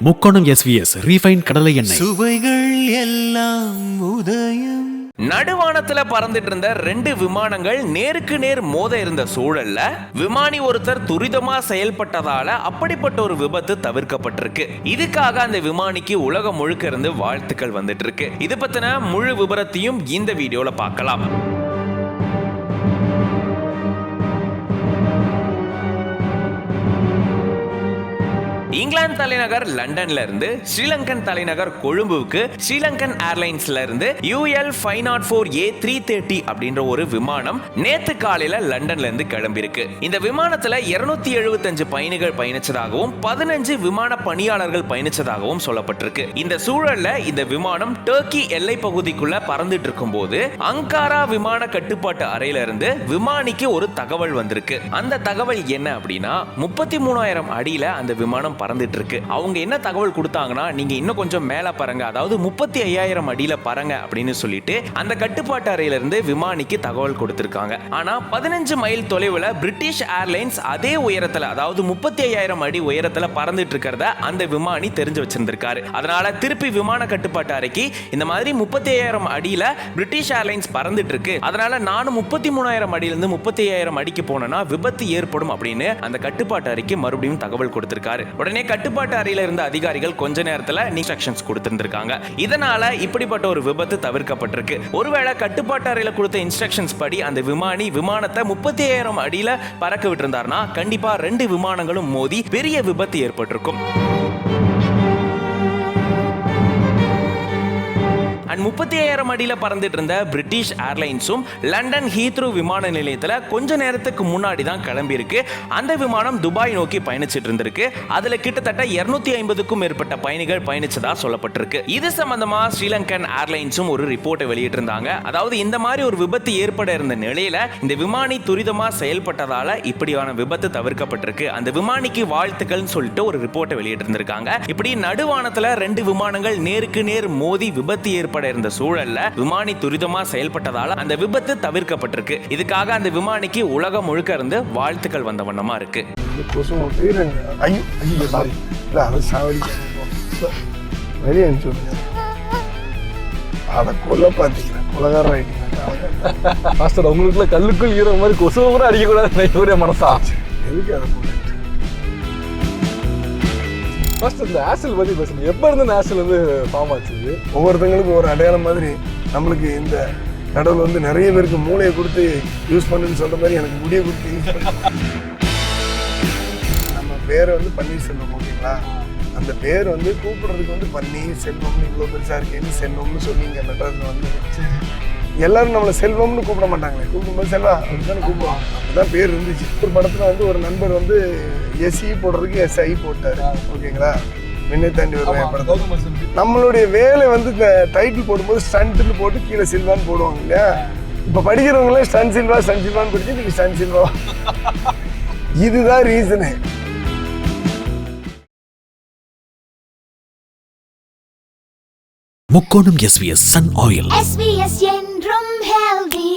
முக்கோணம் SVS refine கடலை எண்ணெய் சுவைகள் எல்லாம் உதயம். நடுவானத்துல பறந்துட்டு இருந்த 2 விமானங்கள் நேருக்கு நேர் மோத இருந்த சூழல்ல விமானி ஒருத்தர் துரிதமா செயல்பட்டதால அப்படிப்பட்ட ஒரு விபத்து தவிர்க்கப்பட்டிருக்கு. இதுக்காக அந்த விமானிக்கு உலகம் முழுக்க இருந்து வாழ்த்துக்கள் வந்துட்டு இருக்கு. இது பத்தின முழு விபரத்தையும் இந்த வீடியோல பார்க்கலாம். இங்கிலாந்து தலைநகர் லண்டன்ல இருந்து ஸ்ரீலங்கன் தலைநகர் கொழும்புவுக்கு ஸ்ரீலங்கன் ஏர்லைன்ஸ்ல இருந்து UL 504A330 அப்படின்ற ஒரு விமானம் நேத்து காலையில லண்டன்ல இருந்து கிளம்பிருக்கு. இந்த விமானத்துல 275 பயணிகள் பயணிச்சதாகவும் 15 விமான பணியாளர்கள் பயணிச்சதாகவும் சொல்லப்பட்டிருக்கு. இந்த சூழல்ல இந்த விமானம் டர்க்கி எல்லை பகுதிக்குள்ள பறந்துட்டு இருக்கும் போது அங்காரா விமான கட்டுப்பாட்டு அறையில இருந்து விமானிக்கு ஒரு தகவல் வந்திருக்கு. அந்த தகவல் என்ன அப்படின்னா 33,000 அடியில அந்த விமானம் பறந்துட்டு இருக்கு. அவங்க என்ன தகவல் கொடுத்தாங்கன்னா, நீங்க இன்னும் கொஞ்சம் மேல பறங்க, அதாவது 35,000 அடியில பறங்க அப்படின்னு சொல்லிட்டு அந்த கட்டுப்பாட்டு அறையில இருந்து விமானிக்கு தகவல் கொடுத்திருக்காங்க. ஆனா 15 மைல் தொலைவுல பிரிட்டிஷ் ஏர்லைன்ஸ் அதே உயரத்துல, அதாவது 35,000 அடி உயரத்துல பறந்துட்டு இருக்கிறத அந்த விமானி தெரிஞ்சு வச்சிருந்திருக்காரு. அதனால திருப்பி விமான கட்டுப்பாட்டு அறைக்கு இந்த மாதிரி 35,000 அடியில பிரிட்டிஷ் ஏர்லைன்ஸ் பறந்துட்டு இருக்கு, அதனால நானும் 33,000 அடியில இருந்து 35,000 அடிக்கு போனா விபத்து ஏற்படும் அப்படின்னு அந்த கட்டுப்பாட்டு அறைக்கு மறுபடியும் தகவல் கொடுத்திருக்காரு. உடனே கட்டுப்பாட்டு அறையில இருந்த அதிகாரிகள் கொஞ்ச நேரத்துல இன்ஸ்ட்ரக்ஷன்ஸ் கொடுத்திருக்காங்க. இதனால இப்படிப்பட்ட ஒரு விபத்து தவிர்க்கப்பட்டிருக்கு. ஒருவேளை கட்டுப்பாட்டு அறையில கொடுத்த இன்ஸ்ட்ரக்ஷன்ஸ் படி அந்த விமானி விமானத்தை 35,000 அடியில பறக்க விட்டிருந்தார்னா கண்டிப்பா 2 விமானங்களும் மோதி பெரிய விபத்து ஏற்பட்டிருக்கும். 35,000 அடியில பறந்துட்டு இருந்த பிரிட்டிஷ் ஏர்லைன்ஸும் லண்டன் ஹீத்ரூ விமான நிலையத்துல கொஞ்ச நேரத்துக்கு முன்னாடி தான் கிளம்பி இருக்கு. அந்த விமானம் துபாய் நோக்கி பயணிச்சிட்டு இருந்திருக்கு. அதுல கிட்டத்தட்ட 250க்கும் மேற்பட்ட பயணிகள் பயணிச்சதா சொல்லப்பட்டிருக்கு. இது சம்பந்தமா ஸ்ரீலங்கன் ஏர்லைன்ஸும் ஒரு ரிப்போர்ட்டை வெளியிட்டு இருந்தாங்க. அதாவது இந்த மாதிரி ஒரு விபத்து ஏற்பட இருந்த நிலையில இந்த விமானி துரிதமா செயல்பட்டதால இப்படியான விபத்து தவிர்க்கப்பட்டிருக்கு. அந்த விமானிக்கு வாழ்த்துக்கள் சொல்லிட்டு ஒரு ரிப்போர்ட்டை வெளியிட்டு இருந்திருக்காங்க. இப்படி நடுவானத்துல 2 விமானங்கள் நேருக்கு நேர் மோதி விபத்து ஏற்பட இருந்த சூழல்ல விமானி துரிதமா செயல்பட்டதால அந்த விபத்து தவிர்க்கப்பட்டிருக்கு. இதுக்காக அந்த விமானிக்கு உலகம் முழுக்க இருந்து வாழ்த்துக்கள் வந்த வண்ணமா இருக்கு. உங்களுக்குள்ள கல்லுக்குள் ஈர மாதிரி கொசு கூட அடிக்கக்கூடாது மனசா. ஃபர்ஸ்ட் இந்த ஆசில் பற்றி பேசணும். எப்போ இருந்து இந்த ஆசில் வந்து ஃபார்ம் ஆச்சு? ஒவ்வொருத்தங்களுக்கும் ஒரு அடையாளம் மாதிரி நம்மளுக்கு இந்த நடுவில் வந்து நிறைய பேருக்கு மூளையை கொடுத்து யூஸ் பண்ணுன்னு சொல்கிற மாதிரி எனக்கு முடியை கொடுத்து யூஸ் பண்ண. நம்ம பேரை வந்து பன்னீர்செல்வம், ஓகேங்களா? அந்த பேர் வந்து கூப்பிடுறதுக்கு வந்து பன்னீர் செல்வம்னு இவ்வளோ பெருசாக இருக்கேன்னு செல்வம்னு சொன்னீங்க. மெட்ராஸில் வந்து எல்லாரும் நம்மளை செல்வம்னு கூப்பிட மாட்டாங்களே, கூப்பிடும்போது செல்வா அப்படித்தானே கூப்பிடுவாங்க. அப்படிதான் பேர் இருந்துச்சு. ஒரு படத்தில் வந்து ஒரு நண்பர் வந்து SE போடுறதுக்கு SI போட்டார், ஓகேங்களா? மின்னை தாண்டி வருவேன் படத்தில். நம்மளுடைய வேலை வந்து இந்த டைட்டில் போடும்போது ஸ்டண்ட்னு போட்டு கீழே சில்வான்னு போடுவாங்க இல்லையா? இப்போ படிக்கிறவங்களே ஸ்டன் சில்வான்னு படிச்சு நீங்கள் ஸ்டன் சில்வா. இதுதான் ரீசனு. முக்கோணம் SVS சன் ஆயில். SVS என்றும் healthy.